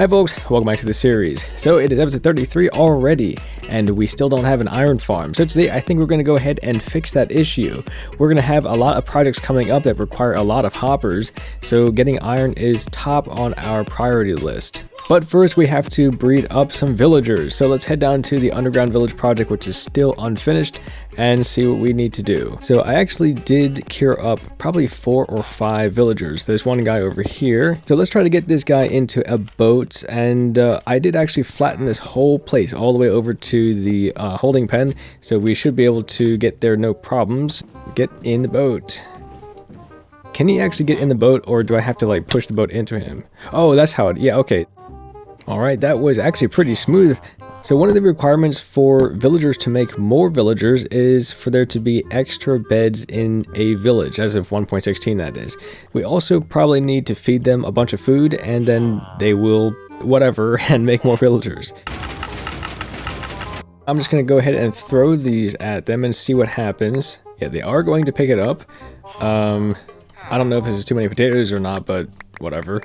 Hi folks, welcome back to the series. So it is episode 33 already, and we still don't have an iron farm. So today I think we're going to go ahead and fix that issue. We're going to have a lot of projects coming up that require a lot of hoppers, so getting iron is top on our priority list. But first we have to breed up some villagers. So let's head down to the underground village project, which is still unfinished, and see what we need to do. So I actually did cure up probably 4 or 5 villagers. There's one guy over here. So let's try to get this guy into a boat, and I did actually flatten this whole place all the way over to the holding pen, so we should be able to get there no problems. Get in the boat. Can he actually get in the boat, or do I have to like push the boat into him? Oh, that's how it, yeah, okay. Alright, that was actually pretty smooth. So one of the requirements for villagers to make more villagers is for there to be extra beds in a village, as of 1.16 that is. We also probably need to feed them a bunch of food, and then they will whatever and make more villagers. I'm just going to go ahead and throw these at them and see what happens. Yeah, they are going to pick it up. I don't know if this is too many potatoes or not, but whatever.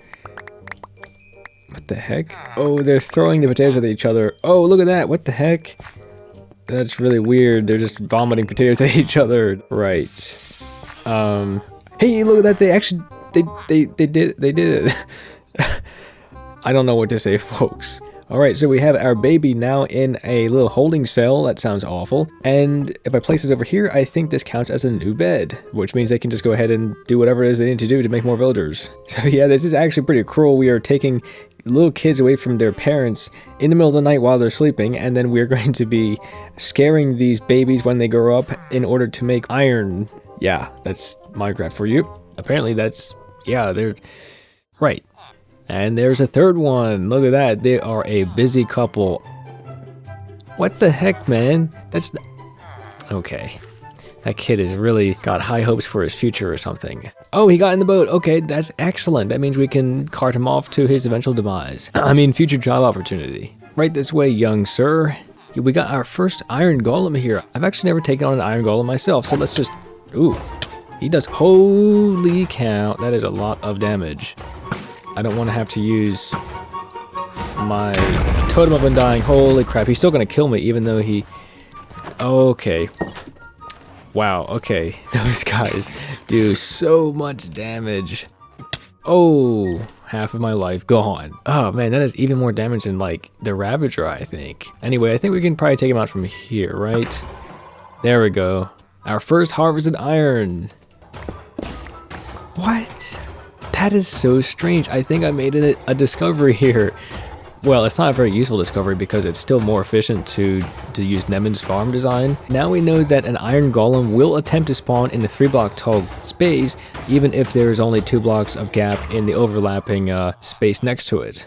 What the heck? Oh, they're throwing the potatoes at each other. Oh, look at that. What the heck? That's really weird. They're just vomiting potatoes at each other. Right. Hey, look at that. They actually, they did it. I don't know what to say, folks. Alright, so we have our baby now in a little holding cell. That sounds awful. And if I place this over here, I think this counts as a new bed, which means they can just go ahead and do whatever it is they need to do to make more villagers. So yeah, this is actually pretty cruel. We are taking little kids away from their parents in the middle of the night while they're sleeping, and then we're going to be scaring these babies when they grow up in order to make iron. Yeah, that's Minecraft for you. Apparently that's, yeah, they're right. And there's a third one. Look at that. They are a busy couple. What the heck, man? That's... Okay. That kid has really got high hopes for his future or something. Oh, he got in the boat. Okay, that's excellent. That means we can cart him off to his eventual demise. I mean, future job opportunity. Right this way, young sir. We got our first iron golem here. I've actually never taken on an iron golem myself, so let's just... Ooh. He does... Holy cow. That is a lot of damage. I don't want to have to use my totem of undying. Holy crap, he's still going to kill me even though he... Okay. Wow, okay. Those guys do so much damage. Oh, half of my life gone. Oh man, that is even more damage than like the Ravager, I think. Anyway, I think we can probably take him out from here, right? There we go. Our first harvested iron. What? That is so strange. I think I made a discovery here. Well, it's not a very useful discovery because it's still more efficient to use Nemen's farm design. Now we know that an iron golem will attempt to spawn in a 3-block tall space, even if there is only 2 blocks of gap in the overlapping space next to it.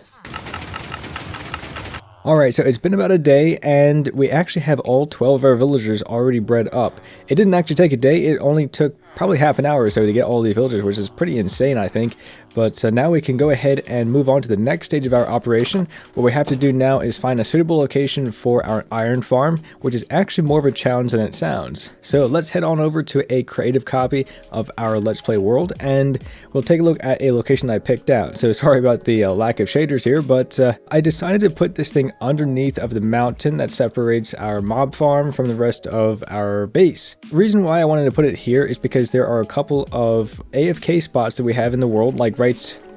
Alright, so it's been about a day, and we actually have all 12 of our villagers already bred up. It didn't actually take a day, it only took probably half an hour or so to get all these villagers, which is pretty insane, I think. But now we can go ahead and move on to the next stage of our operation. What we have to do now is find a suitable location for our iron farm, which is actually more of a challenge than it sounds. So let's head on over to a creative copy of our Let's Play world, and we'll take a look at a location I picked out. So sorry about the lack of shaders here, but I decided to put this thing underneath of the mountain that separates our mob farm from the rest of our base. The reason why I wanted to put it here is because there are a couple of AFK spots that we have in the world, like right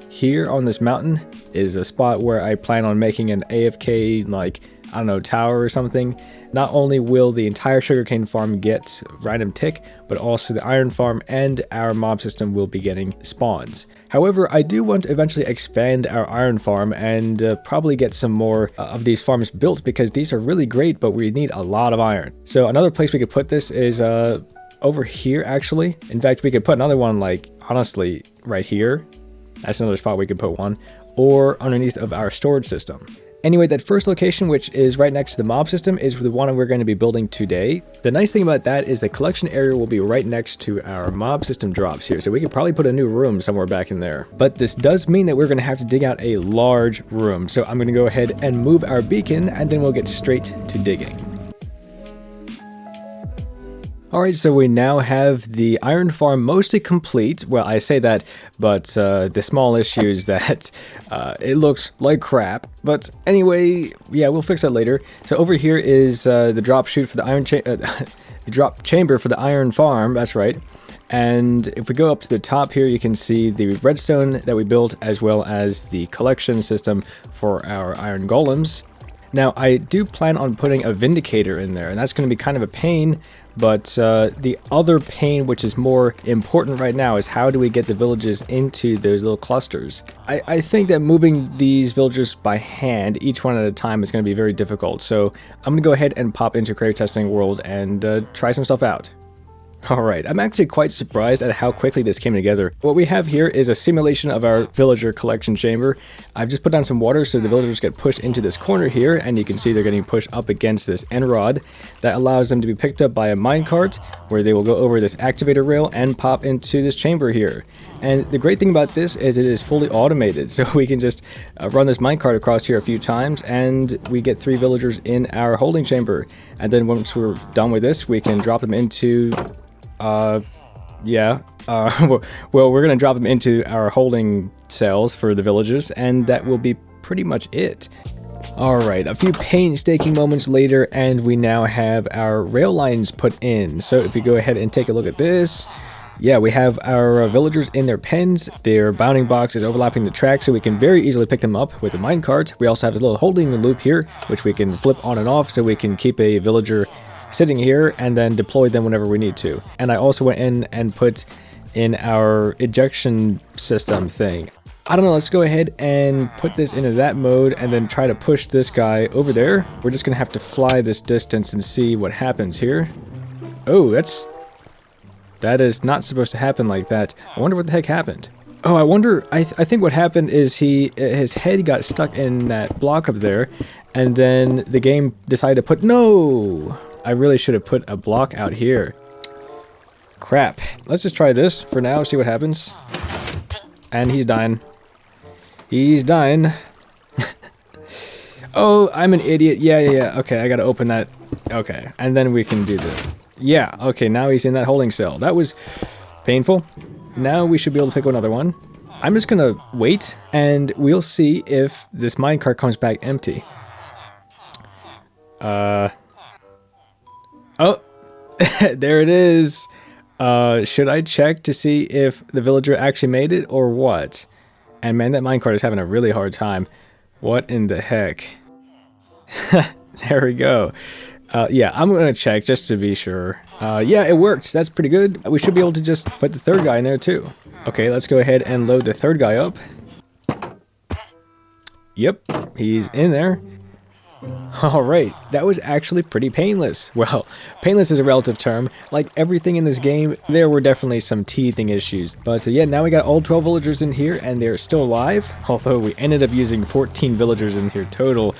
here on this mountain is a spot where I plan on making an AFK, like, I don't know, tower or something. Not only will the entire sugarcane farm get random tick, but also the iron farm and our mob system will be getting spawns. However, I do want to eventually expand our iron farm and probably get some more of these farms built, because these are really great, but we need a lot of iron. So another place we could put this is over here, actually. In fact, we could put another one, like, honestly, right here. That's another spot we could put one. Or underneath of our storage system. Anyway, that first location, which is right next to the mob system, is the one we're going to be building today. The nice thing about that is the collection area will be right next to our mob system drops here, so we could probably put a new room somewhere back in there. But this does mean that we're going to have to dig out a large room, so I'm going to go ahead and move our beacon, and then we'll get straight to digging. Alright, so we now have the iron farm mostly complete. Well, I say that, but the small issue is that it looks like crap. But anyway, yeah, we'll fix that later. So over here is the drop chute for the iron the drop chamber for the iron farm, that's right. And if we go up to the top here, you can see the redstone that we built, as well as the collection system for our iron golems. Now, I do plan on putting a vindicator in there, and that's going to be kind of a pain, but the other pain, which is more important right now, is how do we get the villages into those little clusters. I think that moving these villagers by hand, each one at a time, is going to be very difficult, so I'm going to go ahead and pop into Creative Testing World and try some stuff out. Alright, I'm actually quite surprised at how quickly this came together. What we have here is a simulation of our villager collection chamber. I've just put down some water so the villagers get pushed into this corner here, and you can see they're getting pushed up against this end rod. That allows them to be picked up by a minecart, where they will go over this activator rail and pop into this chamber here. And the great thing about this is it is fully automated, so we can just run this minecart across here a few times, and we get 3 villagers in our holding chamber. And then once we're done with this, we can drop them into... well, we're gonna drop them into our holding cells for the villagers, and that will be pretty much it. Alright, a few painstaking moments later, and we now have our rail lines put in. So if you go ahead and take a look at this, yeah, we have our villagers in their pens. Their bounding box is overlapping the track, so we can very easily pick them up with a minecart. We also have this little holding loop here, which we can flip on and off, so we can keep a villager sitting here and then deploy them whenever we need to. And I also went in and put in our ejection system thing. I don't know, let's go ahead and put this into that mode and then try to push this guy over there. We're just gonna have to fly this distance and see what happens here. Oh, that is not supposed to happen like that. I wonder what the heck happened. Oh, I wonder, I think what happened is his head got stuck in that block up there, and then the game decided to put, no! I really should have put a block out here. Crap. Let's just try this for now, see what happens. And he's dying. He's dying. Oh, I'm an idiot. Yeah. Okay, I gotta open that. Okay, and then we can do this. Yeah, okay, now he's in that holding cell. That was painful. Now we should be able to pick another one. I'm just gonna wait, and we'll see if this minecart comes back empty. Oh, there it is. Should I check to see if the villager actually made it or what? And man, that minecart is having a really hard time. What in the heck? There we go. Yeah, I'm gonna check just to be sure. Yeah, it worked. That's pretty good. We should be able to just put the third guy in there too. Okay, let's go ahead and load the third guy up. Yep, he's in there. Alright, that was actually pretty painless. Well, painless is a relative term. Like everything in this game, there were definitely some teething issues. But yeah, now we got all 12 villagers in here, and they're still alive. Although we ended up using 14 villagers in here total.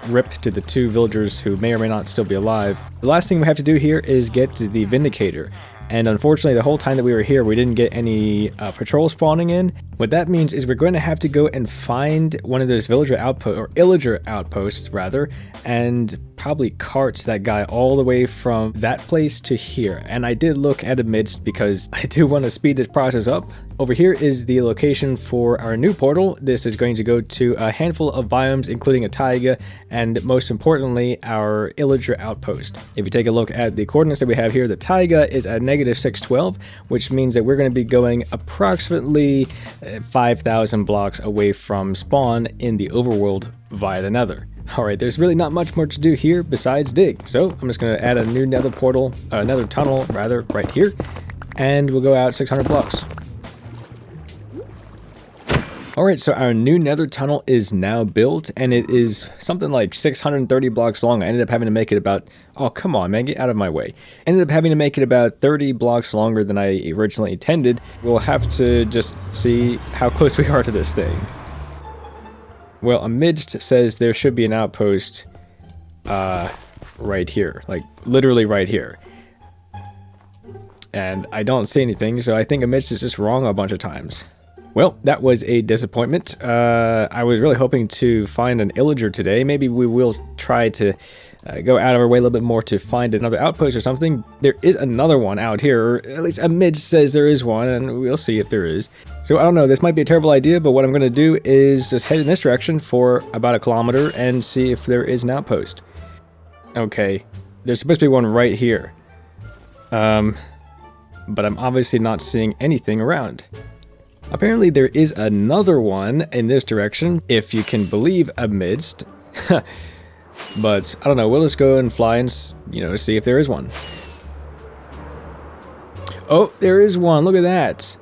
Rip to the 2 villagers who may or may not still be alive. The last thing we have to do here is get to the Vindicator. And unfortunately, the whole time that we were here, we didn't get any patrol spawning in. What that means is we're going to have to go and find one of those villager outposts, or Illager Outposts rather, and probably cart that guy all the way from that place to here. And I did look at amidst because I do want to speed this process up. Over here is the location for our new portal. This is going to go to a handful of biomes, including a taiga, and most importantly, our Illager Outpost. If you take a look at the coordinates that we have here, the taiga is at -612, which means that we're going to be going approximately 5,000 blocks away from spawn in the overworld via the Nether. Alright, there's really not much more to do here besides dig. So I'm just going to add a new nether portal, nether tunnel rather, right here, and we'll go out 600 blocks. Alright, so our new nether tunnel is now built, and it is something like 630 blocks long. I ended up having to make it about... Oh, come on, man, get out of my way. Ended up having to make it about 30 blocks longer than I originally intended. We'll have to just see how close we are to this thing. Well, amidst says there should be an outpost right here. Like, literally right here. And I don't see anything, so I think amidst is just wrong a bunch of times. Well, that was a disappointment. I was really hoping to find an Illager today. Maybe we will try to go out of our way a little bit more to find another outpost or something. There is another one out here, or at least a mid says there is one, and we'll see if there is. So I don't know, this might be a terrible idea, but what I'm going to do is just head in this direction for about a kilometer and see if there is an outpost. Okay, there's supposed to be one right here. But I'm obviously not seeing anything around. Apparently there is another one in this direction, if you can believe amidst. But I don't know, we'll just go and fly and, you know, see if there is one. Oh, there is one, look at that.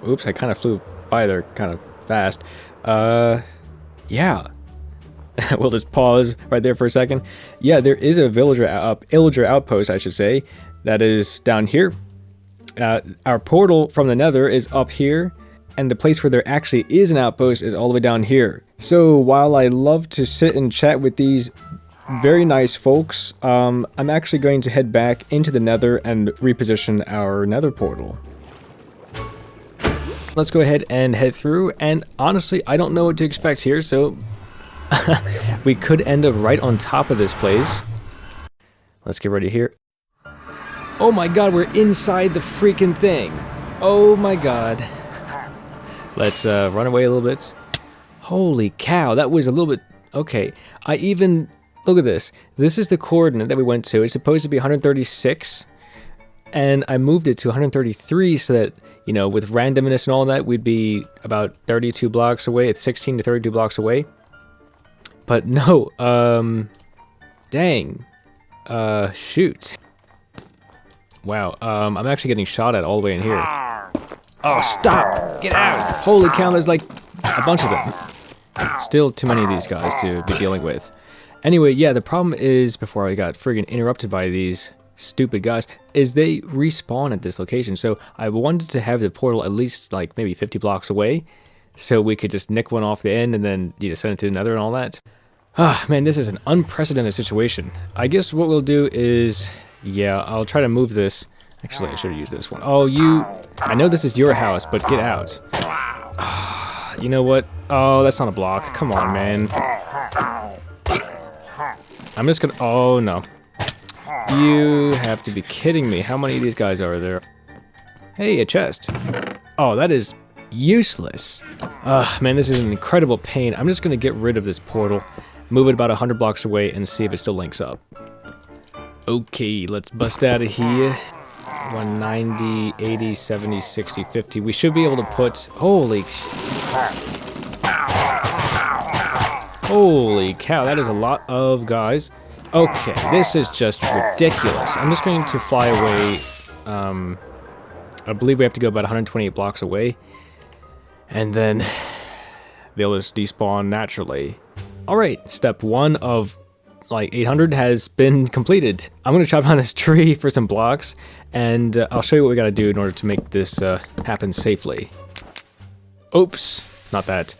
Oops, I kind of flew by there kind of fast. Yeah. We'll just pause right there for a second. Yeah, there is a Illager Outpost, I should say, that is down here. Our portal from the Nether is up here, and the place where there actually is an outpost is all the way down here. So while I love to sit and chat with these very nice folks, I'm actually going to head back into the Nether and reposition our Nether portal. Let's go ahead and head through, and honestly, I don't know what to expect here, so we could end up right on top of this place. Let's get ready here. Oh my god, we're inside the freaking thing. Oh my god. Let's run away a little bit. Holy cow, that was a little bit... Okay, I even... Look at this. This is the coordinate that we went to. It's supposed to be 136. And I moved it to 133 so that, you know, with randomness and all that, we'd be about 32 blocks away. It's 16 to 32 blocks away. But no, dang. Shoot. Wow, I'm actually getting shot at all the way in here. Oh, stop! Get out! Holy cow, there's like a bunch of them. Still too many of these guys to be dealing with. Anyway, yeah, the problem is, before I got friggin' interrupted by these stupid guys, is they respawn at this location. So I wanted to have the portal at least like maybe 50 blocks away, so we could just nick one off the end and then, you know, send it to another and all that. Ah, man, this is an unprecedented situation. I guess what we'll do is, yeah, I'll try to move this. Actually, I should have used this one. Oh, you... I know this is your house, but get out. You know what? Oh, that's not a block. Come on, man. I'm just gonna... Oh, no. You have to be kidding me. How many of these guys are there? Hey, a chest. Oh, that is useless. Man, this is an incredible pain. I'm just gonna get rid of this portal, move it about 100 blocks away, and see if it still links up. Okay, let's bust out of here. 190, 80, 70, 60, 50. We should be able to put... Holy cow, that is a lot of guys. Okay, this is just ridiculous. I'm just going to fly away. I believe we have to go about 128 blocks away. And then they'll just despawn naturally. Alright, step 1 of like 800 has been completed. I'm going to chop down this tree for some blocks, and I'll show you what we got to do in order to make this happen safely. Oops, not that.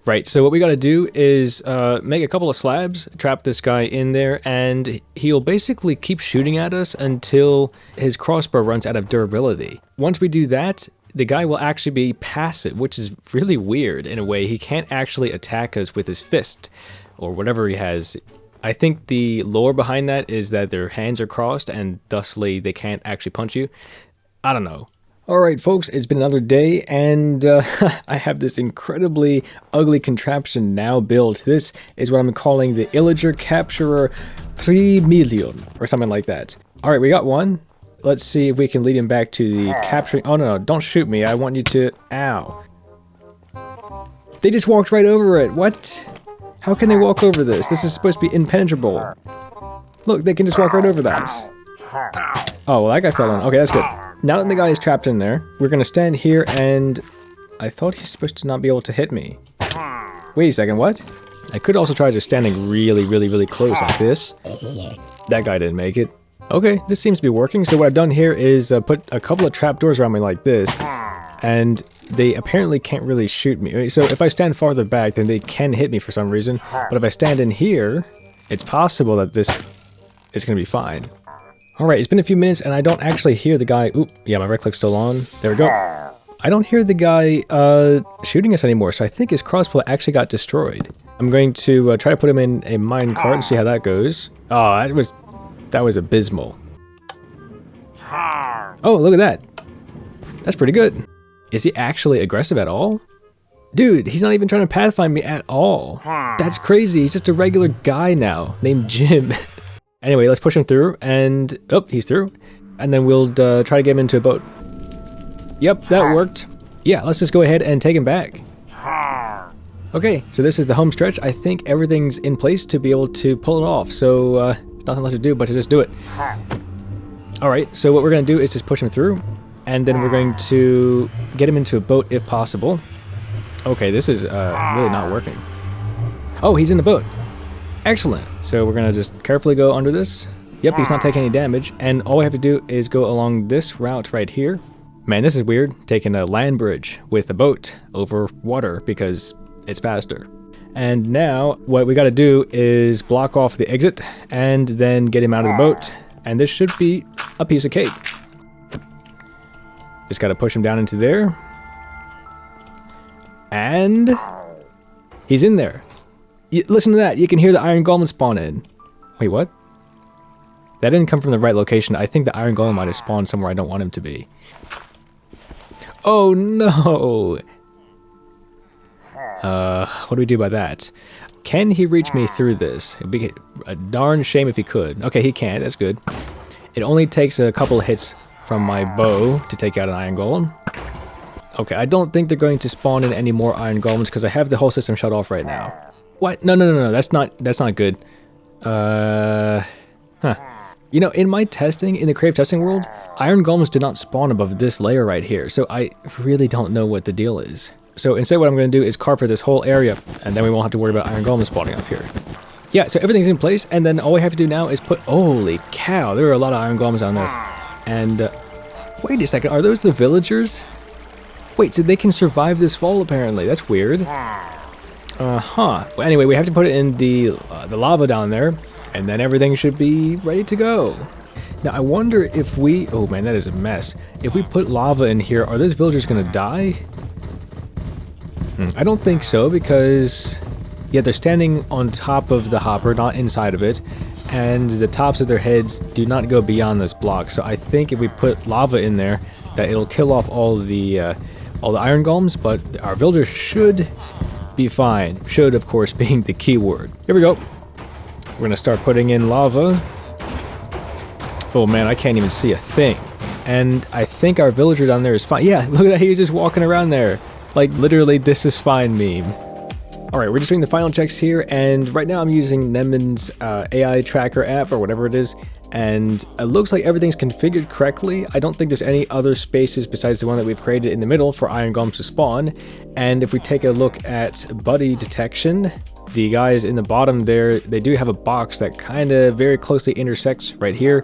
Right, so what we got to do is make a couple of slabs, trap this guy in there, and he'll basically keep shooting at us until his crossbow runs out of durability. Once we do that, the guy will actually be passive, which is really weird in a way. He can't actually attack us with his fist, or whatever he has. I think the lore behind that is that their hands are crossed and thusly they can't actually punch you. I don't know. Alright folks, it's been another day and I have this incredibly ugly contraption now built. This is what I'm calling the Illager Capturer 3 million or something like that. Alright, we got one. Let's see if we can lead him back to the capturing... Oh no, don't shoot me. I want you to... Ow. They just walked right over it. What? How can they walk over this? This is supposed to be impenetrable. Look, they can just walk right over that. Oh, well, that guy fell in. Okay, that's good. Now that the guy is trapped in there, we're going to stand here and... I thought he's supposed to not be able to hit me. Wait a second, what? I could also try just standing really close like this. That guy didn't make it. Okay, this seems to be working. So what I've done here is put a couple of trapdoors around me like this. And they apparently can't really shoot me. So if I stand farther back, then they can hit me for some reason. But if I stand in here, it's possible that this is going to be fine. Alright, it's been a few minutes and I don't actually hear the guy... Oop, yeah, my right click's still on. There we go. I don't hear the guy shooting us anymore, so I think his crossbow actually got destroyed. I'm going to try to put him in a mine cart and see how that goes. Oh, that was abysmal. Oh, look at that. That's pretty good. Is he actually aggressive at all? Dude, he's not even trying to pathfind me at all. That's crazy. He's just a regular guy now named Jim. Anyway, let's push him through and... Oh, he's through. And then we'll try to get him into a boat. Yep, that worked. Yeah, let's just go ahead and take him back. Okay, so this is the home stretch. I think everything's in place to be able to pull it off. So there's nothing left to do but to just do it. Alright, so what we're going to do is just push him through. And then we're going to get him into a boat if possible. Okay, this is really not working. Oh, he's in the boat. Excellent. So we're going to just carefully go under this. Yep, he's not taking any damage. And all we have to do is go along this route right here. Man, this is weird. Taking a land bridge with a boat over water because it's faster. And now what we got to do is block off the exit and then get him out of the boat. And this should be a piece of cake. Just got to push him down into there. And he's in there. Listen to that. You can hear the iron golem spawn in. Wait, what? That didn't come from the right location. I think the iron golem might have spawned somewhere I don't want him to be. Oh no! What do we do about that? Can he reach me through this? It'd be a darn shame if he could. Okay, he can. That's good. It only takes a couple of hits from my bow to take out an iron golem. Okay, I don't think they're going to spawn in any more iron golems because I have the whole system shut off right now. What? No. That's not good. Huh. You know, in my testing, in the creative testing world, iron golems did not spawn above this layer right here, so I really don't know what the deal is. So instead what I'm going to do is carpet this whole area, and then we won't have to worry about iron golems spawning up here. Yeah, so everything's in place, and then all we have to do now is put... Holy cow, there are a lot of iron golems down there. And, wait a second, are those the villagers? Wait, so they can survive this fall apparently, that's weird. Well, anyway, we have to put it in the lava down there, and then everything should be ready to go. Now, I wonder if we... Oh man, that is a mess. If we put lava in here, are those villagers gonna die? I don't think so, because... Yeah, they're standing on top of the hopper, not inside of it, and the tops of their heads do not go beyond this block. So I think if we put lava in there, that it'll kill off all the iron golems, but our villagers should be fine. Should, of course, being the key word. Here we go. We're gonna start putting in lava. Oh man, I can't even see a thing. And I think our villager down there is fine. Yeah, look at that, he's just walking around there. Like, literally, this is fine meme. Alright, we're just doing the final checks here, and right now I'm using Nemen's AI tracker app, or whatever it is, and it looks like everything's configured correctly. I don't think there's any other spaces besides the one that we've created in the middle for iron golems to spawn. And if we take a look at buddy detection, the guys in the bottom there, they do have a box that kind of very closely intersects right here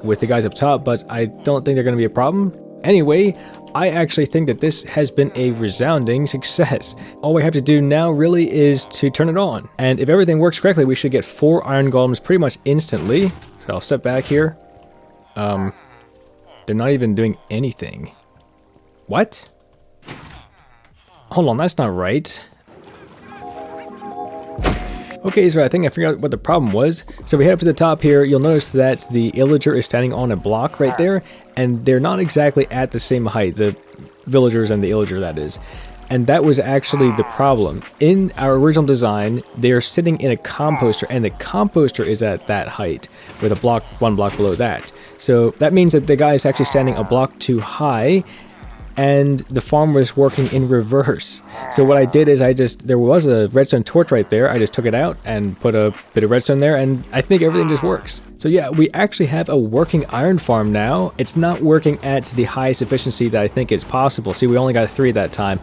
with the guys up top, but I don't think they're going to be a problem. Anyway, I actually think that this has been a resounding success. All we have to do now really is to turn it on. And if everything works correctly, we should get 4 iron golems pretty much instantly. So I'll step back here. They're not even doing anything. What? Hold on, that's not right. Okay, so I think I figured out what the problem was. So we head up to the top here. You'll notice that the Illager is standing on a block right there, and they're not exactly at the same height, the villagers and the Illager, that is. And that was actually the problem. In our original design, they're sitting in a composter, and the composter is at that height, with a block, 1 block below that. So that means that the guy is actually standing a block too high, and the farm was working in reverse. So what I did is there was a redstone torch right there, I just took it out and put a bit of redstone there, and I think everything just works. So yeah, we actually have a working iron farm now. It's not working at the highest efficiency that I think is possible. See, we only got 3 that time.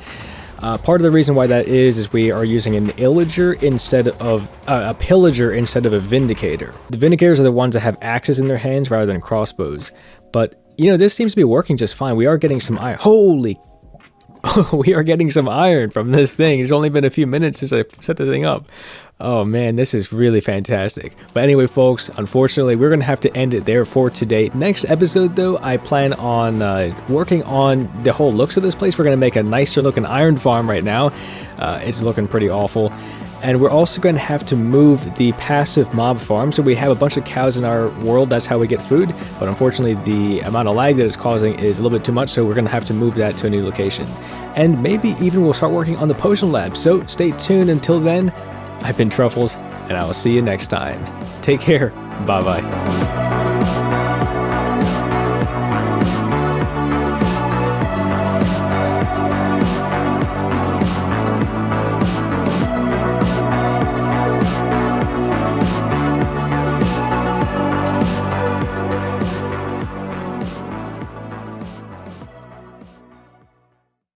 Part of the reason why that is we are using an Illager instead of a pillager instead of a vindicator. The vindicators are the ones that have axes in their hands rather than crossbows. But you know, this seems to be working just fine. We are getting some iron. Holy... we are getting some iron from this thing. It's only been a few minutes since I set the thing up. Oh man, this is really fantastic. But anyway, folks, unfortunately, we're going to have to end it there for today. Next episode, though, I plan on working on the whole looks of this place. We're going to make a nicer looking iron farm right now. It's looking pretty awful. And we're also going to have to move the passive mob farm. So we have a bunch of cows in our world, that's how we get food, but unfortunately the amount of lag that it's causing is a little bit too much, so we're going to have to move that to a new location. And maybe even we'll start working on the potion lab, so stay tuned. Until then, I've been Trufflez, and I will see you next time. Take care, bye bye.